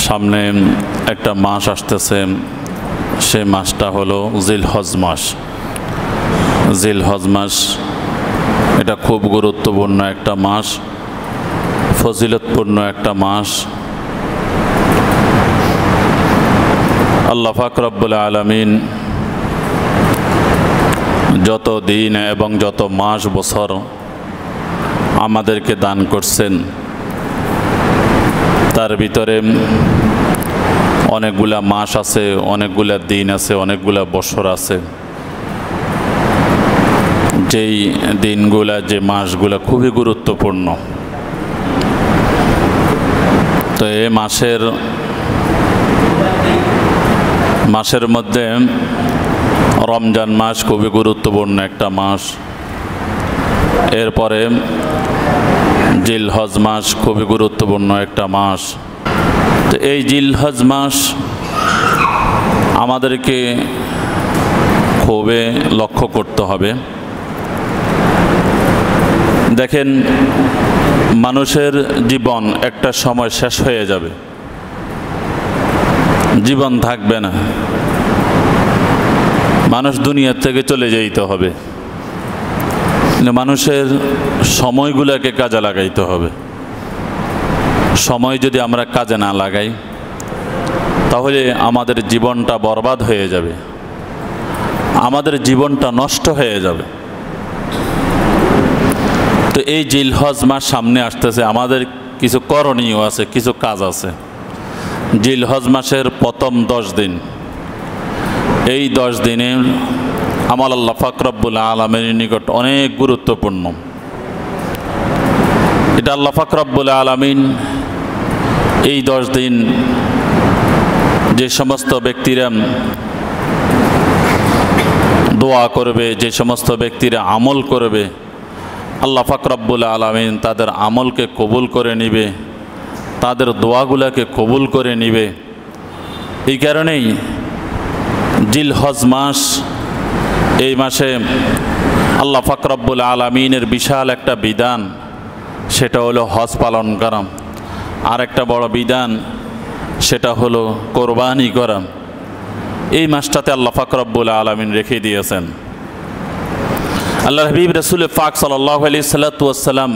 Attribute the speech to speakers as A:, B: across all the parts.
A: সামনে একটা মাস আসতেছে, সে মাসটা হলো জিলহজ মাস। জিলহজ মাস এটা খুব গুরুত্বপূর্ণ একটা মাস, ফজিলতপূর্ণ একটা মাস। আল্লাহ পাক রব্বুল আলামিন যত দিন এবং যত মাস বছর আমাদেরকে দান করছেন, তার ভিতরে অনেকগুলা মাস আছে, অনেকগুলা দিন আছে, অনেকগুলা বছর আছে। যেই দিনগুলা, যে মাসগুলা খুবই গুরুত্বপূর্ণ। তো এই মাসের মধ্যে রমজান মাস খুবই গুরুত্বপূর্ণ একটা মাস। এরপরে জিলহজ মাস খুবই গুরুত্বপূর্ণ একটা মাস। তো এই জিলহজ মাস আমাদেরকে খুবই লক্ষ্য করতে হবে। দেখেন, মানুষের জীবন একটা সময় শেষ হয়ে যাবে, জীবন থাকবে না, মানুষ দুনিয়া থেকে চলে যেতে হবে। মানুষের সময়গুলোকে কাজে লাগাইতে হবে। সময় যদি আমরা কাজে না লাগাই, তাহলে আমাদের জীবনটা বরবাদ হয়ে যাবে, আমাদের জীবনটা নষ্ট হয়ে যাবে। তো এই জিলহজ মাস সামনে আসতেছে, আমাদের কিছু করণীয় আছে, কিছু কাজ আছে। জিলহজ মাসের প্রথম 10 দিন, এই 10 দিনের আমল আল্লাহ পাক রব্বুল আলামিনের নিকট অনেক গুরুত্বপূর্ণ। এটা আল্লাহ পাক রব্বুল আলামিন এই 10 দিন যে সমস্ত ব্যক্তিরা দোয়া করবে, যে সমস্ত ব্যক্তিরা আমল করবে, আল্লাহ পাক রব্বুল আলামিন তাদের আমলকে কবুল করে নিবে, তাদের দোয়াগুলোকে কবুল করে নিবে। এই কারণেই জিলহজ মাস, এই মাসে আল্লাহ পাক রব্বুল আলামিনের বিশাল একটা বিধান, সেটা হলো হজ পালন করা। আর একটা বড় বিধান, সেটা হলো কোরবানি করা। এই মাসটাতে আল্লাহ পাক রব্বুল আলামিন রেখে দিয়েছেন। আল্লাহ হাবিব রাসূল পাক সাল্লাল্লাহু আলাইহি সাল্লাম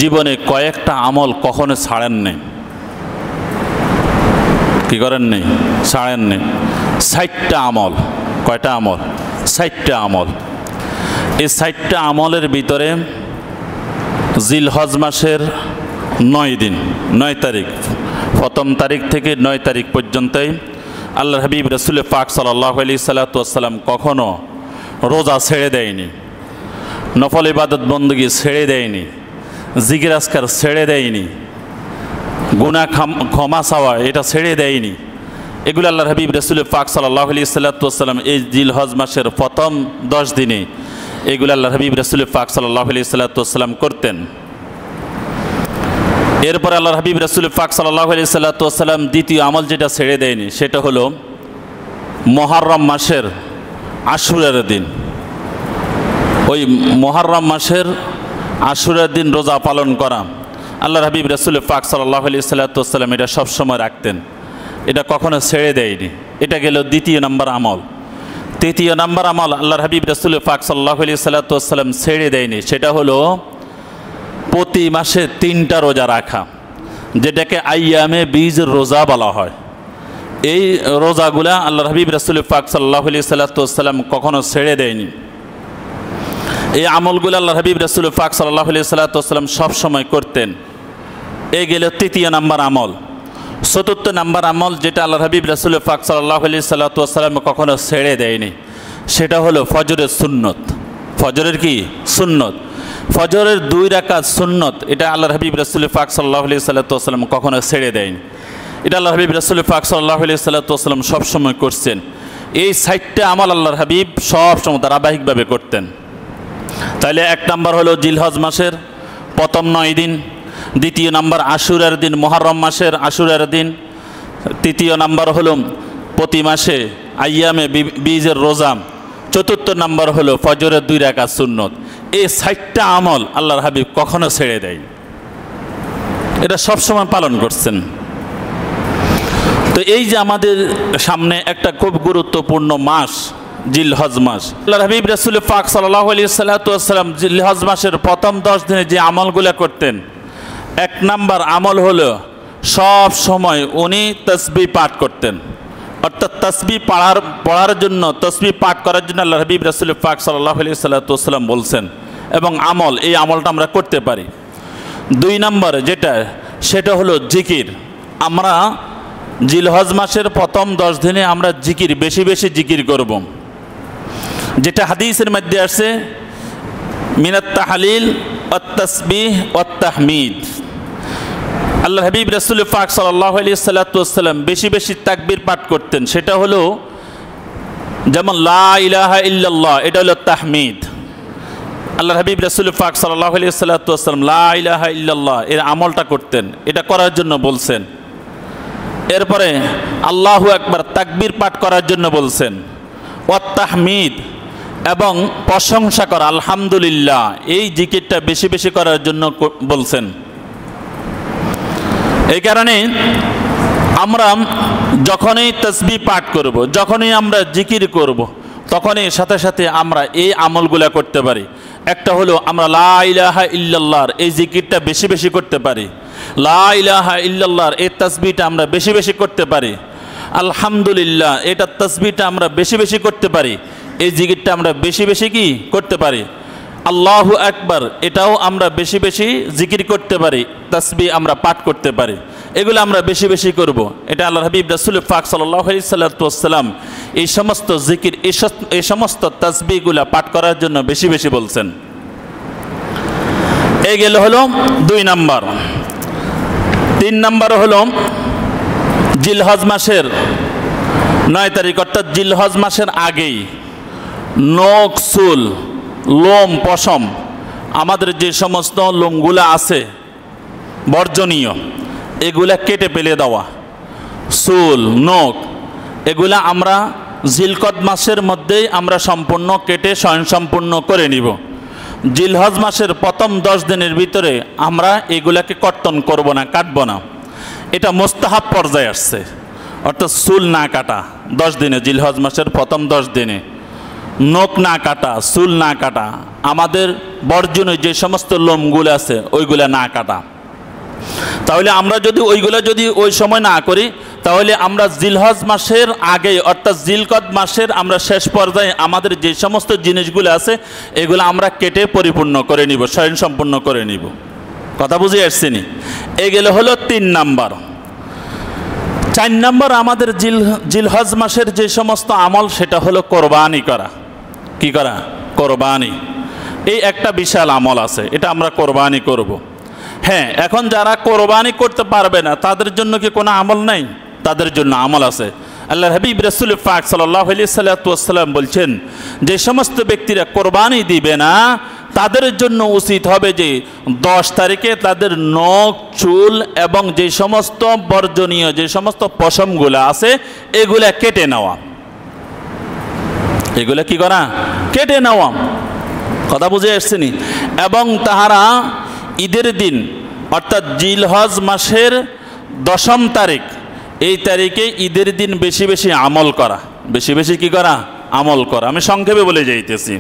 A: জীবনে কয়েকটা আমল কখনো ছাড়েননি। কি করেননি? ছাড়েননি। 60টা আমল। কয়টা আমল? 60টা আমল। এই 60টা আমলের ভিতরে জিলহজ মাসের 9 দিন, 9 তারিখ, প্রথম তারিখ থেকে 9 তারিখ পর্যন্তই আল্লাহ হাবিব রাসূল পাক সাল্লাল্লাহু আলাইহি সাল্লাম কখনো রোজা ছেড়ে দেয়নি, নফল ইবাদত বন্দী ছেড়ে দেয়নি, জিকির আজকার ছেড়ে দেয়নি, গুনাহ ক্ষমা চাওয়া এটা ছেড়ে দেয়নি। এগুলো আল্লাহ হাবিব রাসূল পাক সাল্লাল্লাহু আলাইহি সাল্লাম এই জিলহজ মাসের প্রথম 10 দিনে এগুলো আল্লাহ হাবিব রাসূল পাক সাল্লাল্লাহু আলাইহি সাল্লাম করতেন। এরপর আল্লাহ হাবিব রাসূল পাক সাল্লাল্লাহু আলাইহি সাল্লাম দ্বিতীয় আমল যেটা ছেড়ে দেয়নি, সেটা হলো মুহররম মাসের আশুরার দিন। ওই মুহররম মাসের আশুরার দিন রোজা পালন করা আল্লাহ হাবিব রাসূল পাক সাল্লাল্লাহু আলাইহি সাল্লাম এটা সবসময় রাখতেন, এটা কখনো ছেড়ে দেয়নি। এটা গেল দ্বিতীয় নম্বর আমল। তৃতীয় নম্বর আমল আল্লাহর হাবিব রাসূল পাক সাল্লাল্লাহু আলাইহি সাল্লাম ছেড়ে দেয়নি, সেটা হলো প্রতি মাসে 3টা রোজা রাখা, যেটাকে আইয়ামে বীজ রোজা বলা হয়। এই রোজাগুলা আল্লাহর হাবিব রাসূল পাক সাল্লাল্লাহু আলাইহি সাল্লাম কখনো ছেড়ে দেয়নি। এই আমলগুলো আল্লাহর হাবিব রাসূল পাক সাল্লাল্লাহু আলাইহি সাল্লাম সবসময় করতেন। এই গেল তৃতীয় নম্বর আমল। চতুর্থ নম্বর আমল যেটা আল্লাহর হাবিব রাসূল পাক সাল্লাল্লাহু আলাইহি সাল্লাম কখনো ছেড়ে দেয়নি, সেটা হলো ফজরের সুন্নত। ফজরের কি? সুন্নত। ফজরের 2 রাকাত সুন্নত, এটা আল্লাহর হাবিব রাসূল পাক সাল্লাল্লাহু আলাইহি সাল্লাম কখনো ছেড়ে দেয়নি। এটা আল্লাহর হাবিব রাসূল পাক সাল্লাল্লাহু আলাইহি সাল্লাম সবসময় করছেন। এই 60টা আমল আল্লাহর হাবিব সবসময় ধারাবাহিকভাবে করতেন। তাহলে 1 নম্বর হলো জিলহজ মাসের প্রথম 9 দিন, দ্বিতীয় নম্বর আশুরার দিন, মুহররম মাসের আশুরার দিন, তৃতীয় নম্বর হলো প্রতি মাসে আইয়ামে বীজের রোজা, চতুর্থ নম্বর হলো ফজরের 2 রাকাত সুন্নত। এই 60টা আমল আল্লাহর হাবিব কখনো ছেড়ে দেয়, এটা সবসময় পালন করছেন। তো এই যে আমাদের সামনে একটা খুব গুরুত্বপূর্ণ মাস জিলহজ মাস, আল্লাহর হাবিব রাসূল পাক সাল্লাল্লাহু আলাইহি ওয়াসাল্লাম জিলহজ মাসের প্রথম 10 দিনে যে আমলগুলো করতেন, এক নাম্বার আমল হলো সব সময় উনি তাসবিহ পাঠ করতেন। অর্থাৎ তাসবিহ পড়ার জন্য, তাসবিহ পাঠ করার জন্য আল্লাহর হাবিব রাসূল পাক সাল্লাল্লাহু আলাইহি ওয়াসাল্লাম বলছেন, এবং এই আমলটা আমরা করতে পারি। 2 নাম্বার যেটা, সেটা হলো জিকির। আমরা জিলহজ মাসের প্রথম 10 দিনে আমরা জিকির, বেশি বেশি জিকির করব, যেটা হাদিসের মধ্যে আছে মিনাত তাহলিল ওয়াত তাসবিহ ওয়াত তাহমিদ। আল্লাহর হাবিব রাসূল পাক সাল্লাল্লাহু আলাইহি ওয়াসাল্লাম বেশি বেশি তাকবীর পাঠ করতেন। সেটা হলো যেমন লা ইলাহা ইল্লাল্লাহ, এটা হলো তাহমিদ। আল্লাহর হাবিব রাসূল পাক সাল্লাল্লাহু আলাইহি ওয়াসাল্লাম লা ইলাহা ইল্লাল্লাহ এর আমলটা করতেন, এটা করার জন্য বলছেন। এরপরে আল্লাহু আকবার তাকবীর পাঠ করার জন্য বলছেন। ওয়াত তাহমিদ, এবং প্রশংসা করা, আলহামদুলিল্লাহ, এই জিকিরটা বেশি বেশি করার জন্য বলছেন। এই কারণে আমরা যখনই তাসবিহ পাঠ করব, যখনই আমরা জিকির করব, তখনই সাথে সাথে আমরা এই আমলগুলা করতে পারি। একটা হলো আমরা লা ইলাহা ইল্লাল্লাহর এই জিকিরটা বেশি বেশি করতে পারি, লা ইলাহা ইল্লাল্লাহর এই তাসবিহটা আমরা বেশি বেশি করতে পারি, আলহামদুলিল্লাহ এটা তাসবিহটা আমরা বেশি বেশি করতে পারি, এই জিকিরটা আমরা বেশি বেশি কি করতে পারি, আল্লাহু আকবার এটাও আমরা বেশি বেশি জিকির করতে পারি, তাসবিহ আমরা পাঠ করতে পারি। এগুলো আমরা বেশি বেশি করব। এটা আল্লাহর হাবিব রাসূল পাক সাল্লাল্লাহু আলাইহি ওয়াসাল্লাম এই সমস্ত জিকির, এই সমস্ত তাসবিহগুলো পাঠ করার জন্য বেশি বেশি বলছেন। এই গেল হলো 2 নাম্বার। 3 নাম্বার হলো জিলহজ মাসের 9 তারিখ, অর্থাৎ জিলহজ মাসের আগেই নখ, চুল, লোম, পশম, আমাদের যে সমস্ত লোমগুলা আছে বর্জনীয়, এগুলা কেটে ফেলে দেওয়া। চুল, নখ এগুলা আমরা জিলকদ মাসের মধ্যেই আমরা সম্পূর্ণ কেটে স্বয়ংসম্পূর্ণ করে নিব। জিলহজ মাসের প্রথম 10 দিনের ভিতরে আমরা এগুলাকে কর্তন করব না, কাটব না। এটা মুস্তাহাব পর্যায়ে আসছে, অর্থাৎ চুল না কাটা 10 দিনে, জিলহজ মাসের প্রথম 10 দিনে নখ না কাটা, চুল না কাটা, আমাদের বর্জনীয় যে সমস্ত লোমগুলো আছে ওইগুলা না কাটা। তাহলে আমরা যদি ওইগুলা ওই সময় না করি, তাহলে আমরা জিলহজ মাসের আগে, অর্থাৎ জিলকদ মাসের আমরা শেষ পর্যায়ে আমাদের যে সমস্ত জিনিসগুলো আছে এগুলো আমরা কেটে পরিপূর্ণ করে নিব, স্বয়ংসম্পূর্ণ করে নিব। কথা বুঝে আসছেনি? এগুলো হলো 3 নাম্বার। 4 নাম্বার আমাদের জিলহজ মাসের যে সমস্ত আমল, সেটা হলো কোরবানি করা। কি করা? কোরবানি। এই একটা বিশাল আমল আছে, এটা আমরা কোরবানি করব। হ্যাঁ, এখন যারা কোরবানি করতে পারবে না তাদের জন্য কি কোনো আমল নাই? তাদের জন্য আমল আছে। আল্লাহর হাবিব রাসূল পাক সাল্লাল্লাহু আলাইহি ওয়াসাল্লাম বলছেন, যে সমস্ত ব্যক্তিরা কোরবানি দিবে না তাদের জন্য উচিত হবে যে 10 তারিখে তাদের নখ, চুল এবং যে সমস্ত বর্জনীয় যে সমস্ত পশমগুলো আছে এগুলা কেটে নেওয়া। এগুলা কি করা? কেটে নেওয়া। কথা বুঝে আসছেনি? এবং তাহারা ঈদের দিন, অর্থাৎ জিলহজ মাসের 10ম তারিখ, এই তারিখে ঈদের দিন বেশি বেশি আমল করা। বেশি বেশি কি করা? আমল করা। আমি সংক্ষেপে বলে যাইতেছি।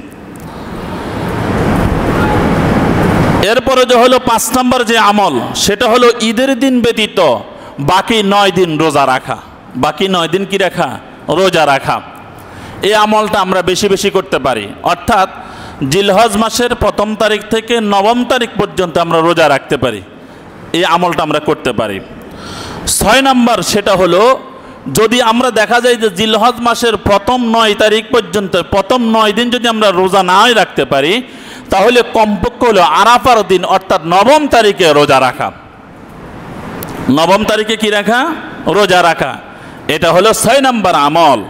A: এরপরে যে হলো 5 নম্বর যে আমল, সেটা হলো ঈদের দিন ব্যতীত বাকি 9 দিন রোজা রাখা। বাকি 9 দিন কি রাখা? রোজা রাখা। এই আমলটা আমরা বেশি বেশি করতে পারি, অর্থাৎ জিলহজ মাসের 1ম তারিখ থেকে 9ম তারিখ পর্যন্ত আমরা রোজা রাখতে পারি। এই আমলটা আমরা করতে পারি। 6 নম্বর, সেটা হলো যদি আমরা দেখা যায় যে জিলহজ মাসের প্রথম 9 তারিখ পর্যন্ত, প্রথম 9 দিন যদি আমরা রোজা নাই রাখতে পারি, তাহলে কমপক্ষে হলো আরাফার দিন, অর্থাৎ 9ম তারিখে রোজা রাখা। 9ম তারিখে কি রাখা? রোজা রাখা। এটা হলো 6 নম্বর আমল।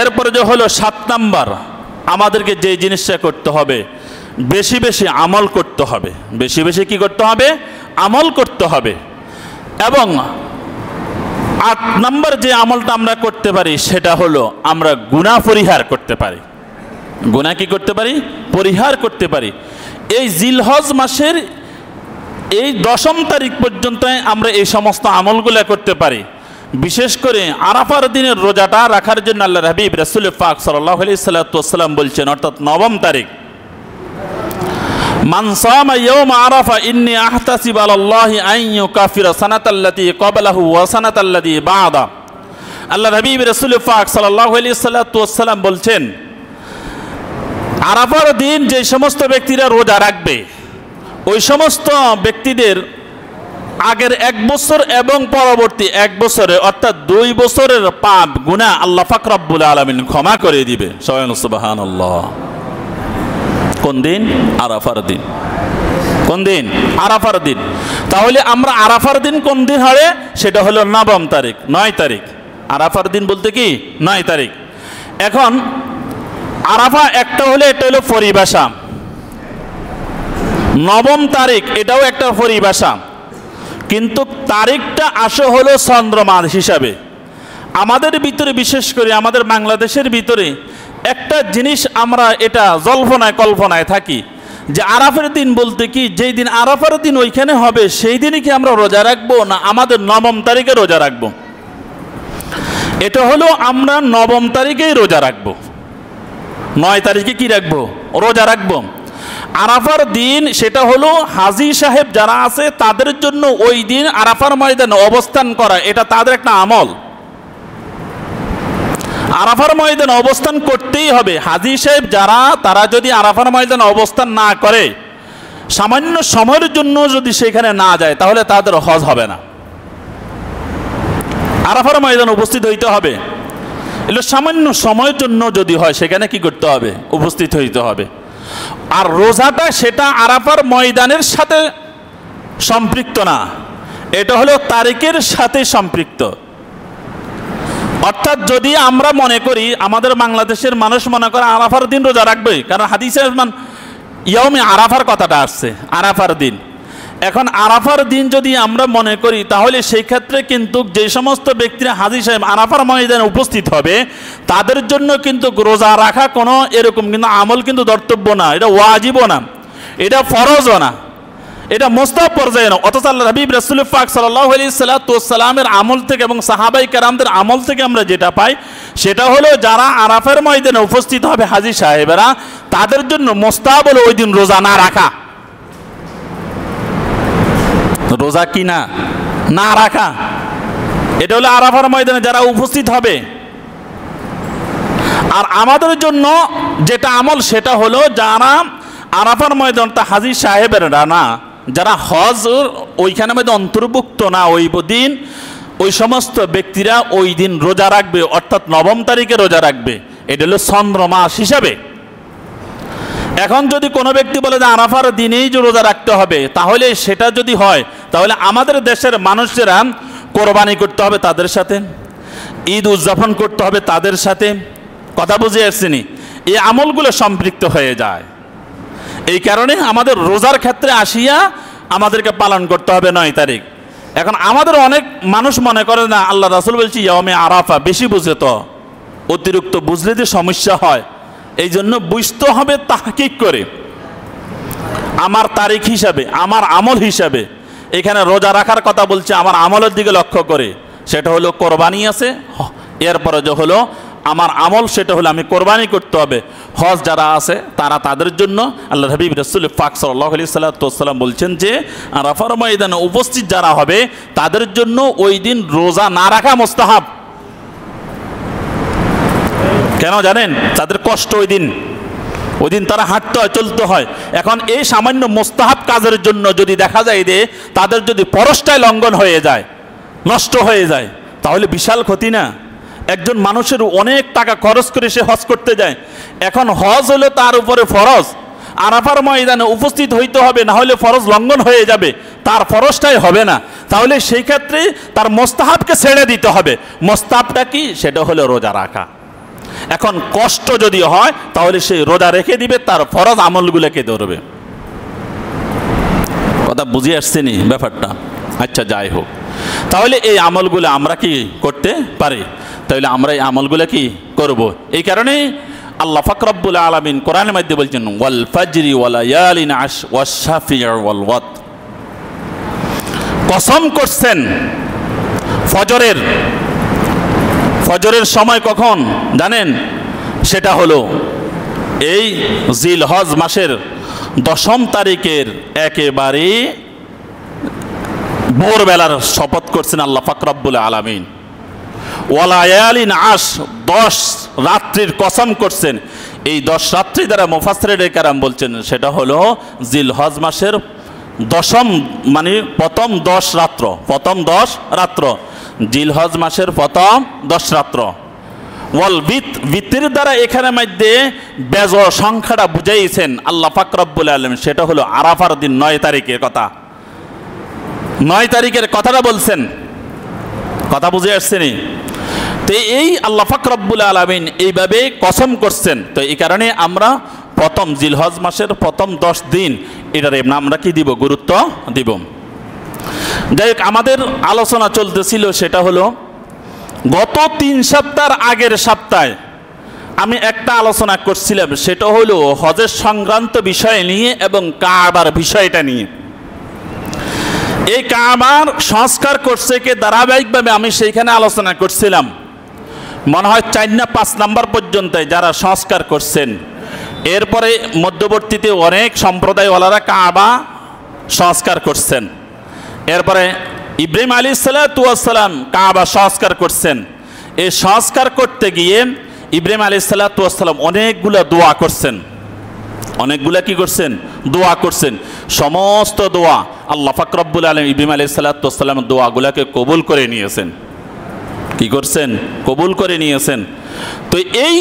A: এরপরে যে হলো 7 নম্বর, আমাদেরকে যে জিনিসটা করতে হবে, বেশি বেশি আমল করতে হবে। বেশি বেশি কি করতে হবে? আমল করতে হবে। এবং 8 নম্বর যে আমলটা আমরা করতে পারি, সেটা হলো আমরা গুনাহ পরিহার করতে পারি। গুনাহ কি করতে পারি? পরিহার করতে পারি। এই জিলহজ মাসের এই 10ম তারিখ পর্যন্ত আমরা এই সমস্ত আমলগুলো করতে পারি। বিশেষ করে আরাফার দিনের রোজাটা রাখার জন্য আল্লাহর হাবিব রাসূল পাক সাল্লাল্লাহু আলাইহি সাল্লাম বলছেন, অর্থাৎ 9 তারিখ, মান সামা ইয়াওমা আরাফা ইন্নী আহতাসিবু আলাল্লাহি আন ইউকাফিরা সানাতাল্লাতী ক্বাবলাহু ওয়া সানাতাল্লাতী বা'দা। আল্লাহর হাবিব রাসূল পাক সাল্লাল্লাহু আলাইহি সাল্লাম বলছেন, আরাফার দিন যে সমস্ত ব্যক্তিরা রোজা রাখবে ওই সমস্ত ব্যক্তিদের আগের 1 বছর এবং পরবর্তী 1 বছরে অর্থাৎ 2 বছরের পাপ গুনাহ আল্লাহ পাক রব্বুল আলামিন ক্ষমা করে দিবে। সুবহানাল্লাহ। কোন দিন? আরাফার দিন। কোন দিন? আরাফার দিন। তাহলে আমরা আরাফার দিন কোন দিন হবে? সেটা হলো 9 তারিখ, 9 তারিখ। আরাফার দিন বলতে কি 9 তারিখ। এখন আরাফা একটা হলে এটা হলো পরিভাষা, 9 তারিখ এটাও একটা পরিভাষা, কিন্তু তারিখটা আসে হলো চন্দ্রমাস হিসাবে। আমাদের ভিতরে বিশেষ করে আমাদের বাংলাদেশের ভিতরে একটা জিনিস আমরা এটা জল্পনায় কল্পনায় থাকি যে আরাফার দিন বলতে কি যেই দিন আরাফার দিন ওইখানে হবে সেই দিনই কি আমরা রোজা রাখবো না আমাদের 9 তারিখে রোজা রাখবো? এটা হলো আমরা 9 তারিখেই রোজা রাখবো, 9 তারিখে কি রাখবো? রোজা রাখবো। আরাফার দিন সেটা হলো হাজী সাহেব যারা আছে তাদের জন্য ওই দিন আরাফার ময়দানে অবস্থান করা, এটা তাদের একটা আমল। আরাফার ময়দানে অবস্থান করতেই হবে। হাজী সাহেব যারা, তারা যদি আরাফার ময়দানে অবস্থান না করে, সামান্য সময়ের জন্য যদি সেখানে না যায়, তাহলে তাদের হজ হবে না। আরাফার ময়দানে উপস্থিত হইতে হবে। এগুলো সামান্য সময়ের জন্য যদি হয় সেখানে কি করতে হবে? উপস্থিত হইতে হবে। আর রোজাটা সেটা আরাফার ময়দানের সাথে সম্পৃক্ত না, এটা হলো তারিখের সাথে সম্পৃক্ত। অর্থাৎ যদি আমরা মনে করি, আমাদের বাংলাদেশের মানুষ মনে করে আরাফার দিন রোজা রাখবে, কারণ হাদিসে ইয়াউমে আরাফার কথাটা আসছে, আরাফার দিন। এখন আরাফার দিন যদি আমরা মনে করি, তাহলে সেই ক্ষেত্রে কিন্তু যে সমস্ত ব্যক্তিরা হাজী সাহেব আরাফার ময়দানে উপস্থিত হবে তাদের জন্য কিন্তু রোজা রাখা কোনো এরকম কিন্তু আমল কিন্তু ধর্তব্য না, এটা ওয়াজিবও না, এটা ফরজও না, এটা মুস্তাহাব পর্যায়ে না। অথচ আল্লাহর হাবিব রাসূল পাক সাল্লাল্লাহু আলাইহি সাল্লামের আমল থেকে এবং সাহাবায়ে কেরামদের আমল থেকে আমরা যেটা পাই সেটা হলো যারা আরাফার ময়দানে উপস্থিত হবে হাজী সাহেবেরা, তাদের জন্য মুস্তাহাব হলো ওই দিন রোজা না রাখা। রোজা কি না না রাখা, এটা হলো আরাফার ময়দানে যারা উপস্থিত হবে। আর আমাদের জন্য যেটা আমল সেটা হলো যারা আরাফার ময়দানটা হাজী সাহেবেরা না, যারা হজ ওইখানে মধ্যে অন্তর্ভুক্ত না ওই দিন, ওই সমস্ত ব্যক্তিরা ওই দিন রোজা রাখবে, অর্থাৎ 9 তারিখে রোজা রাখবে। এটা হলো চন্দ্রমাস হিসাবে। এখন যদি কোনো ব্যক্তি বলে যে আরাফার দিনেই যে রোজা রাখতে হবে, তাহলে সেটা যদি হয় তাহলে আমাদের দেশের মানুষেরা কোরবানি করতে হবে তাদের সাথে, ঈদ উদযাপন করতে হবে তাদের সাথে। কথা বুঝে আসছেনি? এই আমলগুলো সম্পৃক্ত হয়ে যায়। এই কারণে আমাদের রোজার ক্ষেত্রে আসিয়া আমাদেরকে পালন করতে হবে 9 তারিখ। এখন আমাদের অনেক মানুষ মনে করে না, আল্লাহ রাসূল বলছি ইয়াউমে আরাফা, বেশি বুঝে তো, অতিরিক্ত বুঝলে যে সমস্যা হয়, এই জন্য বুঝতে হবে তাহকিক করে আমার তারিখ হিসাবে, আমার আমল হিসাবে। এখানে রোজা রাখার কথা বলছে আমার আমলের দিকে লক্ষ্য করে, সেটা হলো কোরবানি আছে, এরপরে যে হলো আমার আমল সেটা হলো আমি কোরবানি করতে হবে। হজ যারা আছে তারা তাদের জন্য আল্লাহর হাবিব রাসূল পাক সাল্লাল্লাহু আলাইহি সাল্লাম বলছেন যে আরাফার ময়দানে উপস্থিত যারা হবে তাদের জন্য ওই দিন রোজা না রাখা মুস্তাহাব। কেন জানেন? তাদের কষ্ট ওই দিন তারা হাঁটতে হয়, চলতে হয়। এখন এই সামান্য মুস্তাহাব কাজের জন্য যদি দেখা যায় যে তাদের যদি ফরজটাই লঙ্ঘন হয়ে যায়, নষ্ট হয়ে যায়, তাহলে বিশাল ক্ষতি না? একজন মানুষের অনেক টাকা খরচ করে সে হজ করতে যায়, এখন হজ হলো তার উপরে ফরজ, আরাফার ময়দানে উপস্থিত হইতে হবে, না হলে ফরজ লঙ্ঘন হয়ে যাবে, তার ফরজটাই হবে না। তাহলে সেই ক্ষেত্রে তার মুস্তাহাবকে ছেড়ে দিতে হবে। মুস্তাহাবটা কি? সেটা হলো রোজা রাখা। এখন কষ্ট যদি হয় তাহলে সে রোজা রেখে দিবে, তার ফরজ আমলগুলোকে ধরবে। কথা বুঝে আসছেনি ব্যাপারটা? আচ্ছা, যাই হোক, তাহলে এই আমলগুলো আমরা কি করতে পারি? তাহলে আমরা এই আমলগুলো কি করব? এই কারণে আল্লাহ পাক রব্বুল আলামিন কোরআনের মধ্যে বলছেন ওয়াল ফাজরি ওয়া লায়ালিন আশ ওয়াশ শাফি ওয়াল ওয়াতর, কসম করছেন ফজরের ফজরের সময় কখন জানেন? সেটা হলো এই জিলহজ মাসের 10ম তারিখের একেবারে ভোরবেলার শপথ করছেন আল্লাহ পাক রব্বুল আলামিন। ওয়ালায়ালিন আশ, 10 রাত্রির কসম করছেন। এই 10 রাত্রি দ্বারা মুফাসসিরিনে কেরাম বলছেন সেটা হলো জিলহজ মাসের 10ম, মানে প্রথম 10 রাত্র, প্রথম 10 রাত্র, জিলহজ মাসের প্রথম 10 রাত্র। ওয়াল বিতির দ্বারা এখানে মধ্যে বেজোড় সংখ্যাটা বুঝাইছেন আল্লাহ পাক রব্বুল আলামিন, সেটা হলো আরাফার দিন 9 তারিখের কথা। 9 তারিখের কথাটা বলছেন, কথা বুঝে আসছেনি? তো এই আল্লাহ পাক রব্বুল আলামিন এইভাবে কসম করছেন। তো এই কারণে আমরা প্রথম জিলহজ মাসের প্রথম 10 দিন এটার আমরা কি দিব? গুরুত্ব দিব। যাই হোক, আমাদের আলোচনা চলতেছিল সেটা হলো গত 3 সপ্তাহের আগের সপ্তাহে আমি একটা আলোচনা করছিলাম, সেটা হলো হজের সংক্রান্ত বিষয় নিয়ে এবং কাবার বিষয়টা নিয়ে। এই কাবার সংস্কার করছে কে ধারাবাহিকভাবে আমি সেইখানে আলোচনা করছিলাম, মনে হয় 4 না 5 নাম্বার পর্যন্ত যারা সংস্কার করছেন। এরপরে মধ্যবর্তীতে অনেক সম্প্রদায়ওয়ালারা কাবা সংস্কার করছেন। এরপরে ইব্রাহিম আলাইহিসসালাম কাবা সংস্কার করছেন। এই সংস্কার করতে গিয়ে ইব্রাহিম আলাইহিসসালাম অনেকগুলা দোয়া করছেন। অনেকগুলা কি করছেন? দোয়া করছেন। সমস্ত দোয়া আল্লাহ পাক রব্বুল আলামিন ইব্রাহিম আলাইহিসসালামের দোয়াগুলাকে কবুল করে নিয়েছেন। কি করছেন? কবুল করে নিয়েছেন। তো এই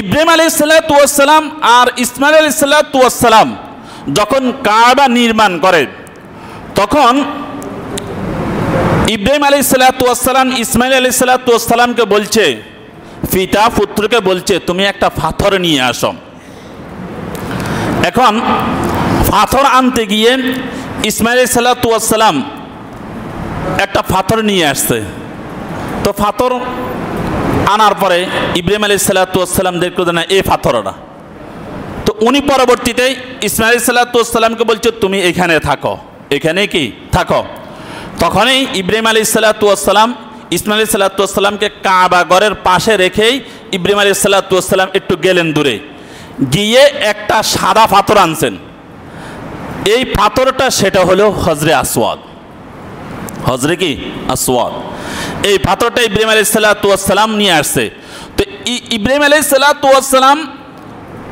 A: ইব্রাহিম আলাইহিসসালাম আর ইসমাইল আলাইহিসসালাম যখন কাবা নির্মাণ করে, তখন ইব্রাহিম আলাইহিসসালাম ইসমাইল আলাইহিসসালামকে বলছে, পিতা পুত্রকে বলছে তুমি একটা পাথর নিয়ে আসো। এখন পাথর আনতে গিয়ে ইসমাইল আলাইহিসসালাম একটা পাথর নিয়ে আসছে। তো পাথর আনার পরে ইব্রাহিম আলাইহিসসালাম দেখলো না এই পাথরটা। তো উনি পরবর্তীতে ইসমাইল আলাইহিসসালামকে বলছে তুমি এখানে থাকো, এখানে কি থাকো। তখনই ইব্রাহিম আলাইহিসসালাম ইসমাইল আলাইহিসসালামকে কাবা ঘরের পাশে রেখেই ইব্রাহিম আলাইহিসসালাম একটু গেলেন দূরে, গিয়ে একটা সাদা পাথর আনছেন। এই পাথরটা সেটা হলো হজরে আসওয়াদ। হজরে কি? আসওয়াদ। এই পাথরটা ইব্রাহিম আলাইহিসসালাম নিয়ে আসছে। তো ইব্রাহিম আলাইহিসসালাম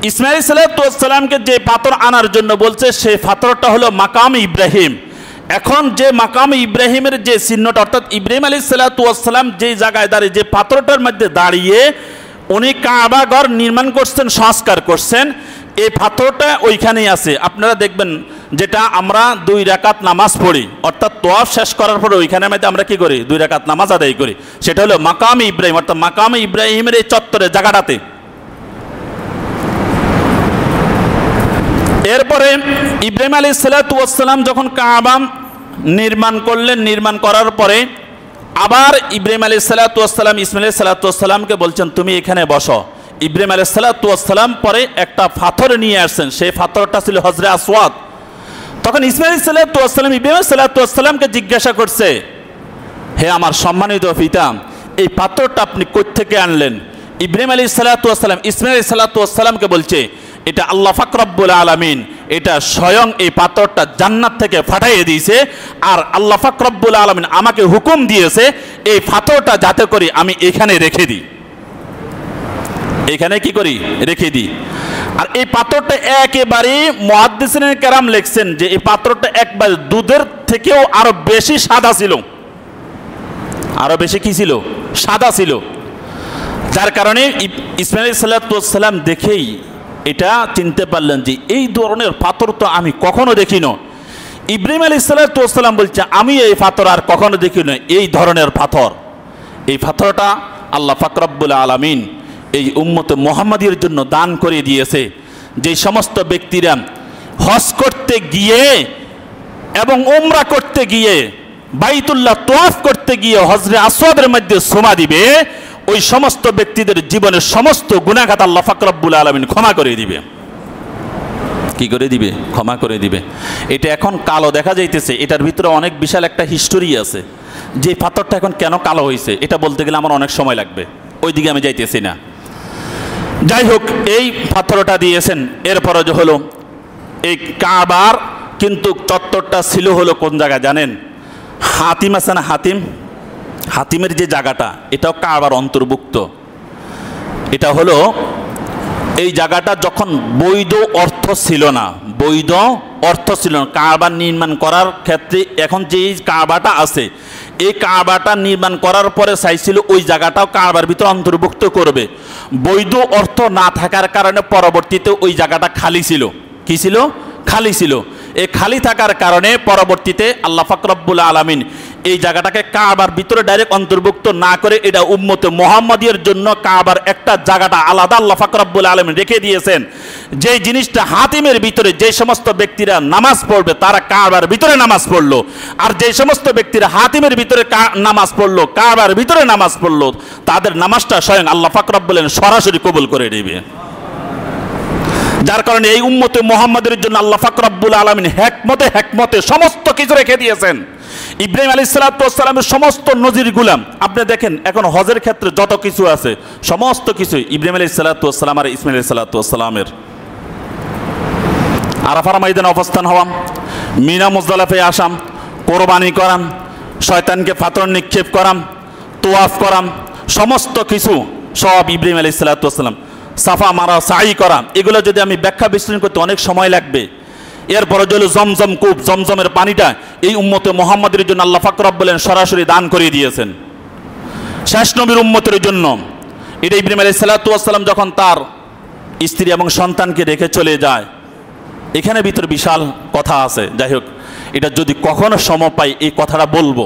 A: ইসমাইল আলাইহিসসালামকে যে পাথর আনার জন্য বলছে, সেই পাথরটা হলো মাকাম ইব্রাহিম। এখন যে মাকাম ইব্রাহিমের যে চিহ্নটা, অর্থাৎ ইব্রাহিম আলাইহিসসালাম যে জায়গায় দাঁড়িয়ে, যে পাথরটার মধ্যে দাঁড়িয়ে উনি কাবা ঘর নির্মাণ করছেন, সংস্কার করছেন, এই পাথরটা ওইখানেই আছে। আপনারা দেখবেন যেটা আমরা 2 রাকাত নামাজ পড়ি, অর্থাৎ তোয়াফ শেষ করার পরে ওইখানের মধ্যে আমরা কি করি? 2 রাকাত নামাজ আদায় করি। সেটা হলো মাকাম ইব্রাহিম, অর্থাৎ মাকাম ইব্রাহিমের এই চত্বরের জায়গাটাতে। এরপরে ইব্রাহিম আলাইহিসসালাম যখন কাবা নির্মাণ করলেন, নির্মাণ করার পরে আবার ইব্রাহিম আলাইহিসসালাম ইসমাইল আলাইহিসসালামকে বলছেন তুমি এখানে বসো। ইব্রাহিম আলাইহিসসালাম পরে একটা পাথর নিয়ে আসছেন, সেই পাথরটা ছিল হজরে আসওয়াদ। তখন ইসমাইল আলাইহিসসালাম ইব্রাহিম আলাইহিসসালামকে জিজ্ঞাসা করছে, হে আমার সম্মানিত পিতা, এই পাথরটা আপনি কোথা থেকে আনলেন? ইব্রাহিম আলাইহিসসালাম ইসমাইল আলাইহিসসালামকে বলছে, এটা আল্লাহ পাক রব্বুল আলামিন এটা স্বয়ং এই পাথরটা জান্নাত থেকে পাঠিয়ে দিয়েছে, আর আল্লাহ পাক রব্বুল আলামিন আমাকে হুকুম দিয়েছে এই পাথরটা যাতে করে আমি এখানে রেখে দিই, এখানে কি করি? রেখে দিই। আর এই পাথরটা একেবারে মুহাদ্দিসিনে কেরাম লিখছেন যে এই পাথরটা একবার দুধের থেকেও আরো বেশি সাদা ছিল। আরো বেশি কি ছিল? সাদা ছিল। যার কারণে ইসমাইল আলাইহিসসালাম দেখেই এটা চিনতে পারলেন যে এই ধরনের পাথর তো আমি কখনো দেখি না। ইব্রাহিম আলাইহিসসালাম বলছে আমি এই পাথর আর কখনো দেখি না, এই ধরনের পাথর। এই পাথরটা আল্লাহ পাক রব্বুল আলামিন এই উম্মতে মুহাম্মাদির জন্য দান করে দিয়েছে। যে সমস্ত ব্যক্তিরা হজ করতে গিয়ে এবং উমরা করতে গিয়ে বাইতুল্লাহ তোয়াফ করতে গিয়ে হজরে আসওয়াদের মধ্যে সুমা দিবে, ওই সমস্ত ব্যক্তিদের জীবনের সমস্ত গুনাহগাত আল্লাহ পাক রব্বুল আলামিন ক্ষমা করে দিবে। কি করে দিবে? ক্ষমা করে দিবে। এটা এখন কালো দেখা যাইতেছে, এটার ভিতরে অনেক বিশাল একটা হিস্টোরি আছে। যে পাথরটা এখন কেন কালো হয়েছে এটা বলতে গেলে আমার অনেক সময় লাগবে। ওইদিকে আমি যাইতেছি না। যাই হোক, এই পাথরটা দিয়েছেন। এরপরে যে হলো এই কাবার কিন্তু চত্বরটা ছিল হলো কোন জায়গায় জানেন? হাতিম আছে না, হাতিম, হাতিমের যে জায়গাটা, এটাও কাবার অন্তর্ভুক্ত। এটা হলো এই জায়গাটা যখন বৈধ অর্থ ছিল না, বৈধ অর্থ ছিল না কাবা নির্মাণ করার ক্ষেত্রে। এখন যে কাবাটা আছে, এই কাবাটা নির্মাণ করার পরে চাইছিল ওই জায়গাটাও কাবার ভিতরে অন্তর্ভুক্ত করবে। বৈধ অর্থ না থাকার কারণে পরবর্তীতে ওই জায়গাটা খালি ছিল। কি ছিল? খালি ছিল। এই খালি থাকার কারণে পরবর্তীতে আল্লাহ পাক রব্বুল আলামিন এই জায়গাটাকে কাবার ভিতরে ডাইরেক্ট অন্তর্ভুক্ত না করে এটা উম্মতে মুহাম্মাদিয়ার জন্য কাবার একটা জায়গাটা আলাদা আল্লাহ পাক রব্বুল আলামিন রেখে দিয়েছেন। যে জিনিসটা হাতিমের ভিতরে যে সমস্ত ব্যক্তিরা নামাজ পড়বে তারা কাবার ভিতরে নামাজ পড়লো, আর যে সমস্ত ব্যক্তিরা হাতিমের ভিতরে নামাজ পড়লো, কাবার ভিতরে নামাজ পড়লো, তাদের নামাজটা স্বয়ং আল্লাহ পাক রব্বুল আলামিন সরাসরি কবুল করে নেবে। যার কারণে এই উম্মতে মুহাম্মাদের জন্য আল্লাহ পাক রব্বুল আলামিন হেকমতে সমস্ত কিছু রেখে দিয়েছেন। ইব্রাহিম আলাইহিস সালাতু ওয়াস সালামের সমস্ত নজিরগুলো আপনি দেখেন, এখন হজের ক্ষেত্রে যত কিছু আছে সমস্ত কিছু ইব্রাহিম আলাইহিস সালাতু ওয়াস সালাম আর ইসমাঈল আলাইহিস সালাতু ওয়াস সালামের। আরাফার ময়দানে অবস্থান হওয়া, মিনা মুজদালিফায় আসাম, কোরবানি করাম, শয়তানকে পাথর নিক্ষেপ করাম, তোয়াফ করাম, সমস্ত কিছু সব ইব্রাহিম আলাইহিস সালাতু ওয়াস সালাম। সাফা মারা, সাই করা, এগুলো যদি আমি ব্যাখ্যা বিশ্লেষণ করতে অনেক সময় লাগবে। এরপরে হলো জমজম কূপ, জমজমের পানিটা এই উম্মতে মুহাম্মাদের জন্য আল্লাহ পাক রব্বুল আলামিন সরাসরি দান করে দিয়েছেন শেষ নবীর উম্মতের জন্য। এটা ইব্রাহিম আলাইহিস সালাতু ওয়াস সালাম যখন তার স্ত্রী এবং সন্তানকে রেখে চলে যায়, এখানে ভিতরে বিশাল কথা আছে। যাই হোক, এটা যদি কখনো সময় পাই এই কথাটা বলবো।